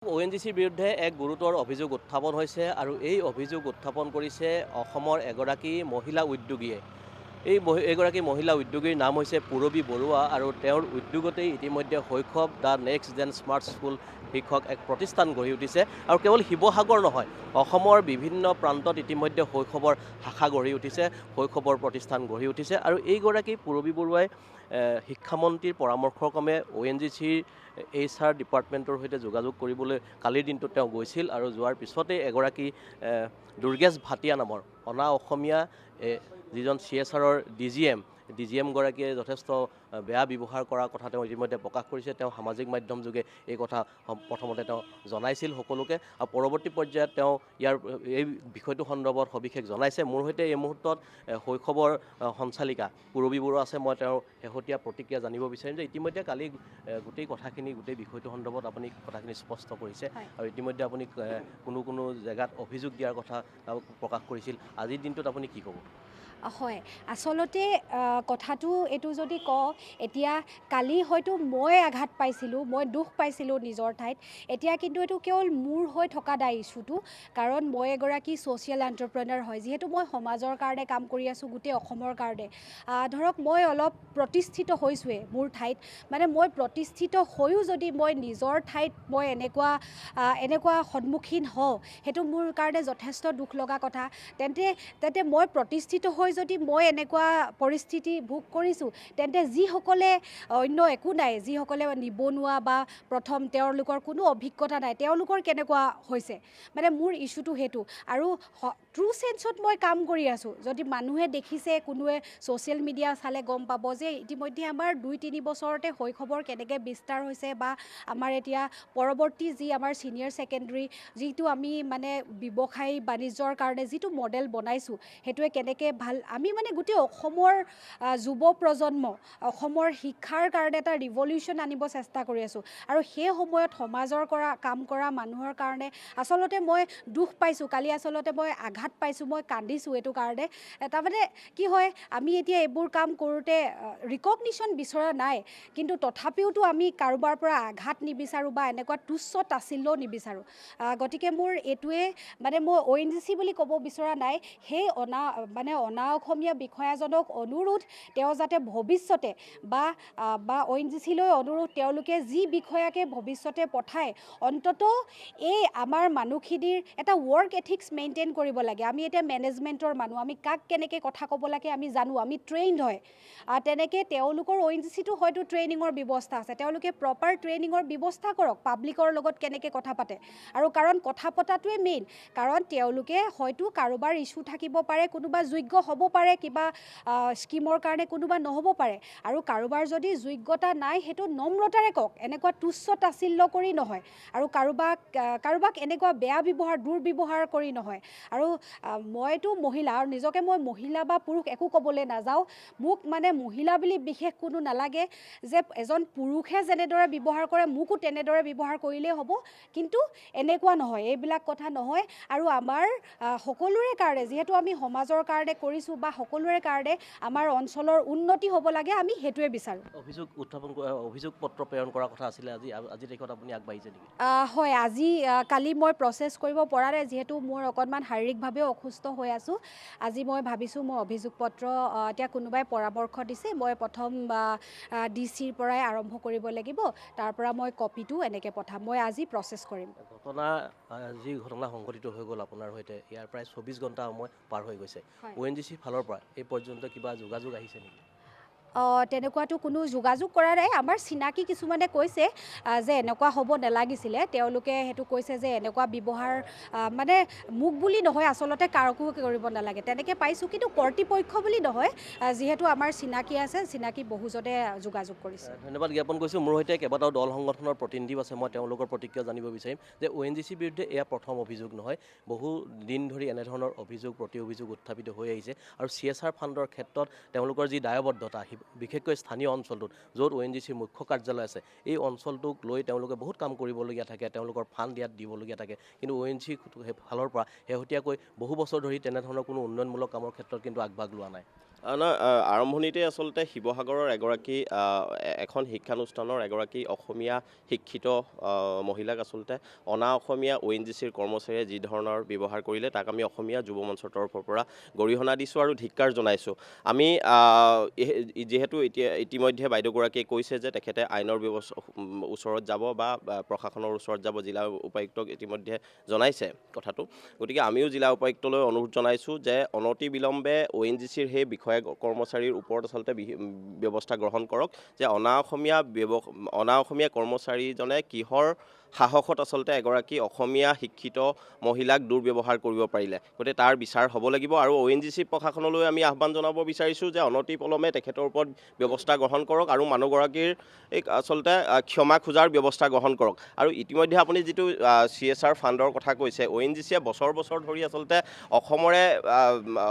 ONGCৰ বিৰুদ্ধে এক গুৰুতৰ অভিযোগ উত্থাপন হৈছে আৰু এই অভিযোগ উত্থাপন কৰিছে অসমৰ এগৰাকী মহিলা উদ্যোগীয়ে। এইগৰাকী মহিলা উদ্যোগীৰ নাম হৈছে পূৰবী বৰুৱা আৰু তেওঁৰ উদ্যোগতেই ইতিমধ্যে Shaishav the next gen smart school শীৰ্ষক এক প্ৰতিষ্ঠান গঢ়ি উঠিছে আৰু কেৱল শিৱসাগৰ নহয়, অসমৰ বিভিন্ন প্ৰান্তত ইতিমধ্যে শৈশৱৰ শাখা গঢ়ি উঠিছে, শৈশৱৰ প্ৰতিষ্ঠান গঢ়ি উঠিছে আৰু এইগৰাকী পূৰবী বৰুৱাই শিক্ষামন্ত্ৰীৰ পৰামৰ্শক্ৰমে ONGCৰ HR ডিপাৰ্টমেণ্টৰ সৈতে যোগাযোগ কৰিবলৈ কালিৰ দিনটোত তেওঁ গৈছিল আৰু যোৱাৰ পিছতে এগৰাকী দুৰ্গেশ ভাটিয়া নামৰ অনা অসমীয়া যিজন CSRৰ DGM গৰাকীয়ে যথেষ্ট বেয়া ব্যৱহাৰ কৰাৰ কথা তেওঁ ইতিমধ্যে প্ৰকাশ কৰিছে। তেওঁ সামাজিক মাধ্যম যোগে এই কথা প্ৰথমতে তেওঁ জনাইছিল সকলোকে আৰু পৰৱৰ্তী পৰ্যায়ত তেওঁ এই বিষয়টো সন্দৰ্ভত সবিশেষ জনাইছে। মোৰ সৈতে এই মুহূৰ্তত শৈশৱৰ সঞ্চালিকা পূৰবী বৰুৱা আছে। মই তেওঁৰ শেহতীয়া প্ৰতিক্ৰিয়া জানিব বিচাৰিম যে ইতিমধ্যে কালি গোটেই বিষয়টো সন্দৰ্ভত আপুনি কথাখিনি স্পষ্ট কৰিছে আৰু ইতিমধ্যে আপুনি কোনো জেগাত অভিযোগ দিয়াৰ কথা প্ৰকাশ কৰিছিল। আজিৰ দিনটোত আপুনি কি ক'ব? হয়, আচলতে কথাটো এইটো যদি কওঁ, এতিয়া কালি হয়তো মই আঘাত পাইছিলোঁ, মই দুখ পাইছিলোঁ নিজৰ ঠাইত। এতিয়া কিন্তু এইটো কেৱল মোৰ হৈ থকা নাই ইছ্যুটো, কাৰণ মই এগৰাকী ছ'চিয়েল এণ্টাৰপ্ৰেনাৰ হয়। যিহেতু মই সমাজৰ কাৰণে কাম কৰি আছোঁ, গোটেই অসমৰ কাৰণে। ধৰক মই অলপ প্ৰতিষ্ঠিত হৈছোঁৱেই মোৰ ঠাইত, মানে মই প্ৰতিষ্ঠিত হৈও যদি মই নিজৰ ঠাইত মই এনেকুৱা সন্মুখীন হওঁ, সেইটো মোৰ কাৰণে যথেষ্ট দুখ লগা কথা। তেন্তে মই প্ৰতিষ্ঠিত হৈ যদি মই এনেকুৱা পৰিস্থিতি ভোগ কৰিছোঁ, তেন্তে যিসকলে অন্য একো নাই, যিসকলে নিবনুৱা বা প্ৰথম তেওঁলোকৰ কোনো অভিজ্ঞতা নাই, তেওঁলোকৰ কেনেকুৱা হৈছে, মানে মোৰ ইছ্যুটো সেইটো। আৰু ট্ৰু চেঞ্চত মই কাম কৰি আছোঁ। যদি মানুহে দেখিছে, কোনোৱে ছ'চিয়েল মিডিয়া চালে গম পাব যে ইতিমধ্যে আমাৰ 2-3 বছৰতে শৈশৱৰ কেনেকৈ বিস্তাৰ হৈছে বা আমাৰ এতিয়া পৰৱৰ্তী যি আমাৰ ছিনিয়ৰ ছেকেণ্ডেৰী যিটো আমি মানে ব্যৱসায়ী বাণিজ্যৰ কাৰণে যিটো মডেল বনাইছোঁ, সেইটোৱে কেনেকৈ আমি মানে গোটেই অসমৰ যুৱ প্ৰজন্ম, অসমৰ শিক্ষাৰ কাৰণে এটা ৰিভলিউশ্যন আনিব চেষ্টা কৰি আছোঁ। আৰু সেই সময়ত সমাজৰ কাম কৰা মানুহৰ কাৰণে আচলতে মই দুখ পাইছোঁ। কালি আচলতে মই আঘাত পাইছোঁ, মই কান্দিছোঁ এইটো কাৰণে। তাৰমানে কি হয়, আমি এতিয়া এইবোৰ কাম কৰোঁতে ৰিকগনিশ্যন বিচৰা নাই, কিন্তু তথাপিওতো আমি কাৰোবাৰ পৰা আঘাত নিবিচাৰোঁ বা এনেকুৱা তুচ্ছ তাচ্ছিল্যও নিবিচাৰোঁ। গতিকে মোৰ এইটোৱে, মানে মই ONGC বুলি ক'ব বিচৰা নাই, সেই অনা অসমীয়া বিষয়াজনক অনুৰোধ, তেওঁ যাতে ভৱিষ্যতে বা ONGCলৈ অনুৰোধ, তেওঁলোকে যি বিষয়াকে ভৱিষ্যতে পঠায়, অন্তত এই আমাৰ মানুহখিনিৰ এটা ৱৰ্ক এথিক্স মেইনটেইন কৰিব লাগে। আমি এতিয়া মেনেজমেণ্টৰ মানুহ, আমি কাক কেনেকৈ কথা ক'ব লাগে আমি জানো, আমি ট্ৰেইনড হয়। তেনেকৈ তেওঁলোকৰ ONGCটো হয়তো ট্ৰেইনিঙৰ ব্যৱস্থা আছে, তেওঁলোকে প্ৰপাৰ ট্ৰেইনিঙৰ ব্যৱস্থা কৰক, পাব্লিকৰ লগত কেনেকৈ কথা পাতে। আৰু কাৰণ কথা পতাটোৱে মেইন, কাৰণ তেওঁলোকে হয়তো কাৰোবাৰ ইছ্যু থাকিব পাৰে, কোনোবা যোগ্য হ'ব পাৰে, কিবা স্কিমৰ কাৰণে কোনোবা নহ'ব পাৰে। আৰু কাৰোবাৰ যদি যোগ্যতা নাই, সেইটো নম্ৰতাৰে কওক, এনেকুৱা তুচ্ছ তাচ্ছিল্য কৰি নহয়, আৰু কাৰোবাক এনেকুৱা বেয়া ব্যৱহাৰ, দুৰ্ব্যৱহাৰ কৰি নহয়। আৰু মইতো মহিলা, আৰু নিজকে মই মহিলা বা পুৰুষ একো ক'বলৈ নাযাওঁ। মোক মানে মহিলা বুলি বিশেষ কোনো নালাগে, যে এজন পুৰুষে যেনেদৰে ব্যৱহাৰ কৰে মোকো তেনেদৰে ব্যৱহাৰ কৰিলেই হ'ব, কিন্তু এনেকুৱা নহয়, এইবিলাক কথা নহয়। আৰু আমাৰ সকলোৰে কাৰণে, যিহেতু আমি সমাজৰ কাৰণে কৰিছোঁ বা সকলোৰে কাৰণে আমাৰ অঞ্চলৰ উন্নতি হ'ব লাগে, আমি সেইটোৱে বিচাৰোঁ। অভিযোগ পত্ৰ প্ৰেৰণ কৰাৰ কথা আছিলে, আজি তাৰিখত আপুনি আগবাঢ়িছে নেকি? হয়, কালি মই প্ৰচেছ কৰিব পৰা নাই, যিহেতু মোৰ অকণমান শাৰীৰিকভাৱেও অসুস্থ হৈ আছোঁ। আজি মই ভাবিছোঁ মই অভিযোগ পত্ৰ, এতিয়া কোনোবাই পৰামৰ্শ দিছে, মই প্ৰথম DC-ৰ পৰাই আৰম্ভ কৰিব লাগিব, তাৰ পৰা মই কপিটো এনেকৈ পঠাম। মই আজি প্ৰচেছ কৰিম। যি ঘটনা সংঘটিত হৈ গ'ল আপোনাৰ সৈতে, ইয়াৰ প্ৰায় 24 ঘণ্টা সময় পাৰ হৈ গৈছে। ONGC ফালৰ পৰা এই পৰ্যন্ত কিবা যোগাযোগ আহিছে নেকি? তেনেকুৱাতো কোনো যোগাযোগ কৰা নাই। আমাৰ চিনাকি কিছুমানে কৈছে যে এনেকুৱা হ'ব নালাগিছিলে, তেওঁলোকে সেইটো কৈছে যে এনেকুৱা ব্যৱহাৰ মানে মোক বুলি নহয়, আচলতে কাকো কৰিব নালাগে, তেনেকৈ পাইছোঁ। কিন্তু কৰ্তৃপক্ষ বুলি নহয়, যিহেতু আমাৰ চিনাকি আছে, চিনাকি বহুজনে যোগাযোগ কৰিছে। ধন্যবাদ জ্ঞাপন কৰিছোঁ। মোৰ সৈতে কেইবাটাও দল সংগঠনৰ প্ৰতিনিধি আছে, মই তেওঁলোকৰ প্ৰতিক্ৰিয়া জানিব বিচাৰিম যে ONGCৰ বিৰুদ্ধে এয়া প্ৰথম অভিযোগ নহয়, বহু দিন ধৰি এনেধৰণৰ প্ৰতি অভিযোগ উত্থাপিত হৈ আহিছে। আৰু CSR ফাণ্ডৰ ক্ষেত্ৰত তেওঁলোকৰ যি দায়বদ্ধতা, বিশেষকৈ স্থানীয় অঞ্চলটোত য'ত ONGCৰ মুখ্য কাৰ্যালয় আছে, এই অঞ্চলটোক লৈ তেওঁলোকে বহুত কাম কৰিবলগীয়া থাকে, তেওঁলোকৰ ফাণ্ড ইয়াত দিবলগীয়া থাকে। কিন্তু ONGC ফালৰ পৰা শেহতীয়াকৈ বহু বছৰ ধৰি তেনেধৰণৰ কোনো উন্নয়নমূলক কামৰ ক্ষেত্ৰত কিন্তু আগভাগ লোৱা নাই। আৰম্ভণিতে আচলতে শিৱসাগৰৰ এখন শিক্ষানুষ্ঠানৰ এগৰাকী অসমীয়া শিক্ষিত মহিলাক আচলতে অনা অসমীয়া ONGCৰ কৰ্মচাৰীয়ে যি ধৰণৰ ব্যৱহাৰ কৰিলে তাক আমি অসমীয়া যুৱ মঞ্চৰ তৰফৰ পৰা গৰিহণা দিছোঁ আৰু ধিক্কাৰ জনাইছোঁ। আমি যিহেতু ইতিমধ্যে বাইদেউগৰাকীয়ে কৈছে যে তেখেতে আইনৰ ওচৰত যাব বা প্ৰশাসনৰ ওচৰত যাব, জিলা উপায়ুক্তক ইতিমধ্যে জনাইছে কথাটো। গতিকে আমিও জিলা উপায়ুক্তলৈ অনুৰোধ জনাইছোঁ যে অনতি বিলম্বে ONGCৰ সেই কৰ্মচাৰীৰ ওপৰত আচলতে ব্যৱস্থা গ্ৰহণ কৰক যে অনা অসমীয়া কৰ্মচাৰীজনে কিহৰ সাহসত আচলতে এগৰাকী অসমীয়া শিক্ষিত মহিলাক দুৰ্ব্যৱহাৰ কৰিব পাৰিলে। গতিকে তাৰ বিচাৰ হ'ব লাগিব আৰু ONGC প্ৰশাসনলৈ আমি আহ্বান জনাব বিচাৰিছোঁ যে অনতি পলমে তেখেতৰ ওপৰত ব্যৱস্থা গ্ৰহণ কৰক আৰু মানুহগৰাকীৰ আচলতে ক্ষমা খোজাৰ ব্যৱস্থা গ্ৰহণ কৰক। আৰু ইতিমধ্যে আপুনি যিটো CSR ফাণ্ডৰ কথা কৈছে, ONGCয়ে বছৰ বছৰ ধৰি আচলতে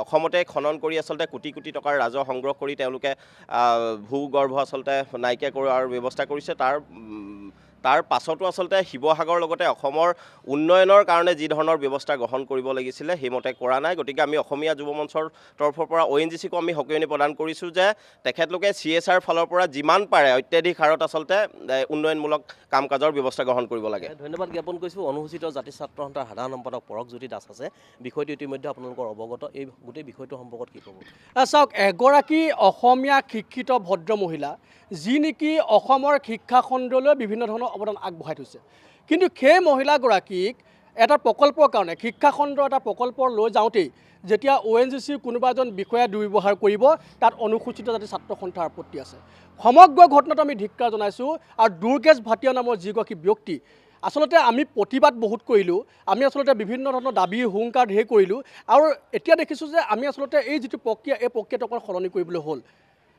অসমতে খনন কৰি আচলতে কোটি কোটি টকাৰ ৰাজহ সংগ্ৰহ কৰি তেওঁলোকে ভূগৰ্ভ আচলতে নাইকিয়া কৰাৰ ব্যৱস্থা কৰিছে। তাৰ পাছতো আচলতে শিৱসাগৰৰ লগতে অসমৰ উন্নয়নৰ কাৰণে যি ধৰণৰ ব্যৱস্থা গ্ৰহণ কৰিব লাগিছিলে সেইমতে কৰা নাই। গতিকে আমি অসমীয়া যুৱ মঞ্চৰ তৰফৰ পৰা ONGCকো আমি সকিয়নি প্ৰদান কৰিছোঁ যে তেখেতলোকে CSR ফালৰ পৰা যিমান পাৰে অত্যাধিক হাৰত আচলতে উন্নয়নমূলক কাম কাজৰ ব্যৱস্থা গ্ৰহণ কৰিব লাগে। ধন্যবাদ জ্ঞাপন কৰিছোঁ। অনুসূচিত জাতি ছাত্ৰ সন্থাৰ সাধাৰণ সম্পাদক পৰকজ্যোতি দাস আছে, বিষয়টো ইতিমধ্যে আপোনালোকৰ অৱগত। এই গোটেই বিষয়টোৰ সম্পৰ্কত কি ক'ব? চাওক, এগৰাকী অসমীয়া শিক্ষিত ভদ্ৰ মহিলা যি নেকি অসমৰ শিক্ষাখণ্ডলৈ বিভিন্ন ধৰণৰ অৱদান আগবঢ়াই থৈছে, কিন্তু সেই মহিলাগৰাকীক এটা প্ৰকল্পৰ কাৰণে শিক্ষাখণ্ডৰ এটা প্ৰকল্প লৈ যাওঁতেই যেতিয়া ONGCৰ কোনোবা এজন বিষয়াই দুৰ্ব্যৱহাৰ কৰিব, তাত অনুসূচিত জাতি ছাত্ৰ সন্থাৰ আপত্তি আছে। সমগ্ৰ ঘটনাটো আমি ধিক্কাৰ জনাইছোঁ। আৰু দুৰ্গেশ ভাটিয়া নামৰ যিগৰাকী ব্যক্তি, আচলতে আমি প্ৰতিবাদ বহুত কৰিলোঁ, আমি আচলতে বিভিন্ন ধৰণৰ দাবী হুংকাৰ ঢেৰ কৰিলোঁ। আৰু এতিয়া দেখিছোঁ যে আমি আচলতে এই যিটো প্ৰক্ৰিয়া, এই প্ৰক্ৰিয়াটো অকণ সলনি কৰিবলৈ হ'ল,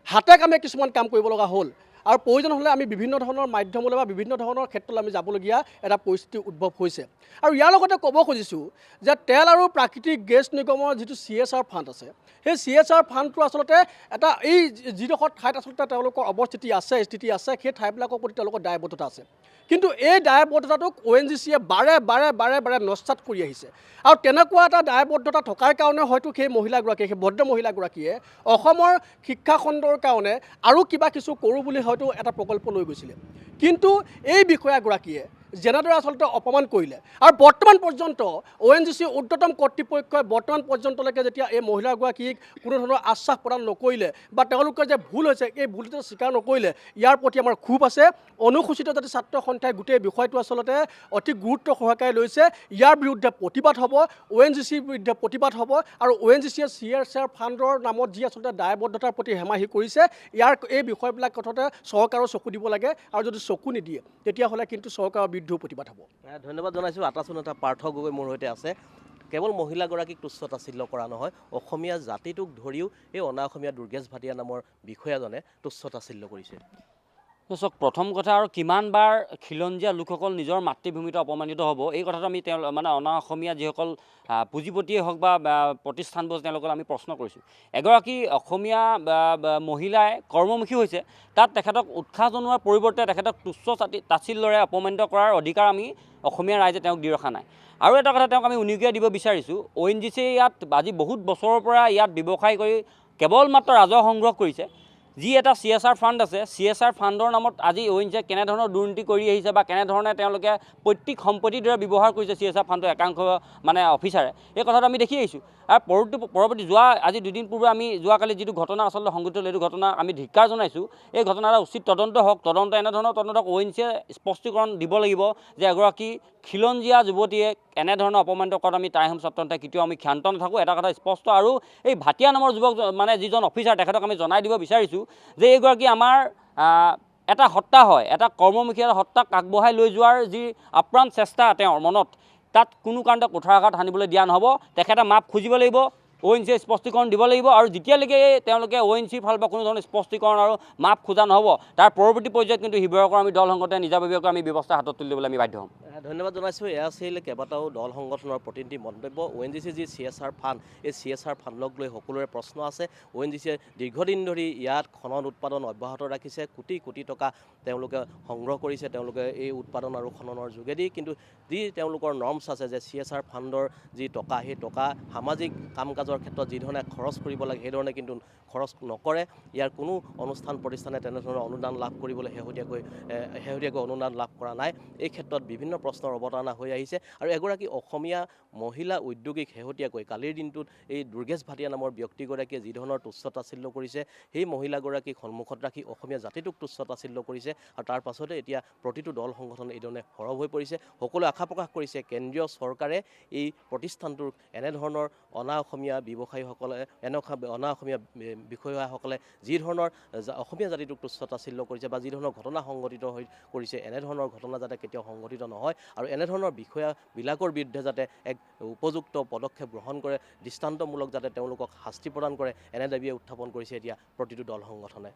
হাতে কামে কিছুমান কাম কৰিব লগা হ'ল। আৰু প্ৰয়োজন হ'লে আমি বিভিন্ন ধৰণৰ মাধ্যমলৈ বা বিভিন্ন ধৰণৰ ক্ষেত্ৰলৈ আমি যাবলগীয়া এটা পৰিস্থিতি উদ্ভৱ হৈছে। আৰু ইয়াৰ লগতে ক'ব খুজিছোঁ যে তেল আৰু প্ৰাকৃতিক গেছ নিগমৰ যিটো CSR ফাণ্ড আছে, সেই CSR ফাণ্ডটো আচলতে এটা এই যিডোখৰ ঠাইত আচলতে তেওঁলোকৰ স্থিতি আছে, সেই ঠাইবিলাকৰ প্ৰতি তেওঁলোকৰ দায়বদ্ধতা আছে। কিন্তু এই দায়বদ্ধতাটোক ONGCয়ে বাৰে বাৰে নস্যাৎ কৰি আহিছে। আৰু তেনেকুৱা এটা দায়বদ্ধতা থকাৰ কাৰণে হয়তো সেই মহিলাগৰাকীয়ে, সেই ভদ্ৰ মহিলাগৰাকীয়ে অসমৰ শিক্ষাখণ্ডৰ কাৰণে আৰু কিবা কিছু কৰোঁ বুলি হয়তো এটা প্ৰকল্প লৈ গৈছিলে। কিন্তু এই বিষয়াগৰাকীয়ে যেনেদৰে আচলতে অপমান কৰিলে, আৰু বৰ্তমান পৰ্যন্ত ONGCৰ ঊৰ্ধ্বতম কৰ্তৃপক্ষই বৰ্তমান পৰ্যন্তলৈকে যেতিয়া এই মহিলাগৰাকীক কোনো ধৰণৰ আশ্বাস প্ৰদান নকৰিলে বা তেওঁলোকৰ যে ভুল হৈছে এই ভুলটো স্বীকাৰ নকৰিলে, ইয়াৰ প্ৰতি আমাৰ ক্ষোভ আছে। অনুসূচিত জাতি ছাত্ৰ সন্থাই গোটেই বিষয়টো আচলতে অতি গুৰুত্ব সহকাৰে লৈছে। ইয়াৰ বিৰুদ্ধে প্ৰতিবাদ হ'ব, ONGCৰ বিৰুদ্ধে প্ৰতিবাদ হ'ব। আৰু ONGCয়ে CSR ফাণ্ডৰ নামত যি আচলতে দায়বদ্ধতাৰ প্ৰতি হেমাহি কৰিছে, এই বিষয়বিলাক কথাতে চৰকাৰৰ চকু দিব লাগে। আৰু যদি চকু নিদিয়ে তেতিয়াহ'লে কিন্তু চৰকাৰৰ বিৰুদ্ধেও প্ৰতিবাদ হ'ব। ধন্যবাদ জনাইছোঁ। আটাচোন এটা পাৰ্থ গগৈ মোৰ সৈতে আছে। কেৱল মহিলাগৰাকীক তুচ্ছ তাচ্ছিল্য কৰা নহয়, অসমীয়া জাতিটোক ধৰিও এই অনা অসমীয়া দুৰ্গেশ ভাটিয়া নামৰ বিষয়াজনে তুচ্ছ তাচ্ছিল্য কৰিছে। চাওক, প্ৰথম কথা, আৰু কিমানবাৰ খিলঞ্জীয়া লোকসকল নিজৰ মাতৃভূমিতে অপমানিত হ'ব, এই কথাটো আমি অনা অসমীয়া যিসকল পুঁজিপতিয়ে হওক বা প্ৰতিষ্ঠানবোৰ তেওঁলোকক আমি প্ৰশ্ন কৰিছোঁ। এগৰাকী অসমীয়া মহিলাই কৰ্মমুখী হৈছে, তাত তেখেতক উৎসাহ জনোৱাৰ পৰিৱৰ্তে তেখেতক তুচ্ছ তাচ্ছিল্যৰে অপমানিত কৰাৰ অধিকাৰ আমি অসমীয়া ৰাইজে তেওঁক দি ৰখা নাই। আৰু এটা কথা তেওঁক আমি উনুকিয়াই দিব বিচাৰিছোঁ, ONGCয়ে ইয়াত আজি বহুত বছৰৰ পৰা ইয়াত ব্যৱসায় কৰি কেৱল মাত্ৰ ৰাজহ সংগ্ৰহ কৰিছে। যি এটা CSR ফাণ্ড আছে, CSR ফাণ্ডৰ নামত আজি ONGCয়ে কেনেধৰণৰ দুৰ্নীতি কৰি আহিছে বা কেনেধৰণে তেওঁলোকে পৈতৃক সম্পত্তিৰ দৰে ব্যৱহাৰ কৰিছে CSR ফাণ্ডৰ একাংশ অফিচাৰে, এই কথাটো আমি দেখি আহিছোঁ। আৰু পৰৱৰ্তী আজি দুদিন পূৰ্বে আমি যোৱাকালি যিটো ঘটনা আচলতে সংঘটিত হ'ল, এইটো ঘটনা আমি ধিক্কাৰ জনাইছোঁ। এই ঘটনা এটা উচিত তদন্ত হওক, এনেধৰণৰ তদন্তক ONGCয়ে স্পষ্টীকৰণ দিব লাগিব যে এগৰাকী খিলঞ্জীয়া যুৱতীয়ে এনেধৰণৰ অপমানিত কৰাত আমি টাই আহোম ছাত্ৰ সন্থাই কেতিয়াও আমি ক্ষান্ত নাথাকোঁ। এটা কথা স্পষ্ট। আৰু এই ভাটিয়া নামৰ যুৱক যিজন অফিচাৰ, তেখেতক আমি জনাই দিব বিচাৰিছোঁ যে এইগৰাকী আমাৰ এটা হত্যা হয়, এটা কৰ্মমুখী এটা হত্যাক আগবঢ়াই লৈ যোৱাৰ যি আপ্ৰাণ চেষ্টা তেওঁৰ মনত, তাত কোনো কাৰণতে কুঠাৰাঘাত সানিবলৈ দিয়া নহ'ব। তেখেতে মাপ খুজিব লাগিব, ONGCয়ে স্পষ্টীকৰণ দিব লাগিব। আৰু যেতিয়ালৈকে তেওঁলোকে ONGCৰ ফালৰ পৰা কোনো ধৰণৰ স্পষ্টীকৰণ আৰু মাপ খোজা নহ'ব, তাৰ পৰৱৰ্তী পৰ্যায়ত কিন্তু শিৱসাগৰৰ আমি দল সংগঠনে নিজাববীয়াকৈ আমি ব্যৱস্থা হাতত তুলি দিবলৈ আমি বাধ্য হ'ম। ধন্যবাদ জনাইছোঁ। এয়া আছিল কেইবাটাও দল সংগঠনৰ প্ৰতিনিধি মন্তব্য। ONGCৰ যি CSR ফাণ্ড, এই CSR ফাণ্ডক লৈ সকলোৰে প্ৰশ্ন আছে। ONGCয়ে দীৰ্ঘদিন ধৰি ইয়াত খনন উৎপাদন অব্যাহত ৰাখিছে, কোটি কোটি টকা তেওঁলোকে সংগ্ৰহ কৰিছে তেওঁলোকে এই উৎপাদন আৰু খননৰ যোগেদি। কিন্তু যি তেওঁলোকৰ নৰ্মছ আছে যে CSR ফাণ্ডৰ যি টকা, সেই টকা সামাজিক কাম কাজত সাজৰ ক্ষেত্ৰত যিধৰণে খৰচ কৰিব লাগে সেইধৰণে কিন্তু খৰচ নকৰে। ইয়াৰ কোনো অনুষ্ঠান প্ৰতিষ্ঠানে তেনেধৰণৰ অনুদান লাভ কৰিবলৈ শেহতীয়াকৈ অনুদান লাভ কৰা নাই। এই ক্ষেত্ৰত বিভিন্ন প্ৰশ্নৰ অৱতাৰণা হৈ আহিছে আৰু এগৰাকী অসমীয়া মহিলা উদ্যোগীক শেহতীয়াকৈ কালিৰ দিনটোত এই দুৰ্গেশ ভাটিয়া নামৰ ব্যক্তিগৰাকীয়ে যি ধৰণৰ তুচ্ছ তাচ্ছিল্য কৰিছে, সেই মহিলাগৰাকীক সন্মুখত ৰাখি অসমীয়া জাতিটোক তুচ্ছ তাচ্ছিল্য কৰিছে আৰু তাৰ পাছতে এতিয়া প্ৰতিটো দল সংগঠন এইধৰণে সৰব হৈ পৰিছে। সকলোৱে আশা প্ৰকাশ কৰিছে কেন্দ্ৰীয় চৰকাৰে এই প্ৰতিষ্ঠানটোৰ এনেধৰণৰ অনা অসমীয়া ব্যৱসায়ীসকলে অনা অসমীয়া বিষয়াসকলে যি ধৰণৰ অসমীয়া জাতিটোক তুচ্ছ তাচ্ছিল্য কৰিছে বা যি ধৰণৰ ঘটনা সংঘটিত কৰিছে, এনেধৰণৰ ঘটনা যাতে কেতিয়াও সংঘটিত নহয় আৰু এনেধৰণৰ বিষয়াবিলাকৰ বিৰুদ্ধে যাতে এক উপযুক্ত পদক্ষেপ গ্ৰহণ কৰে, দৃষ্টান্তমূলক যাতে তেওঁলোকক শাস্তি প্ৰদান কৰে, এনে দাবীয়ে উত্থাপন কৰিছে এতিয়া প্ৰতিটো দল সংগঠনে।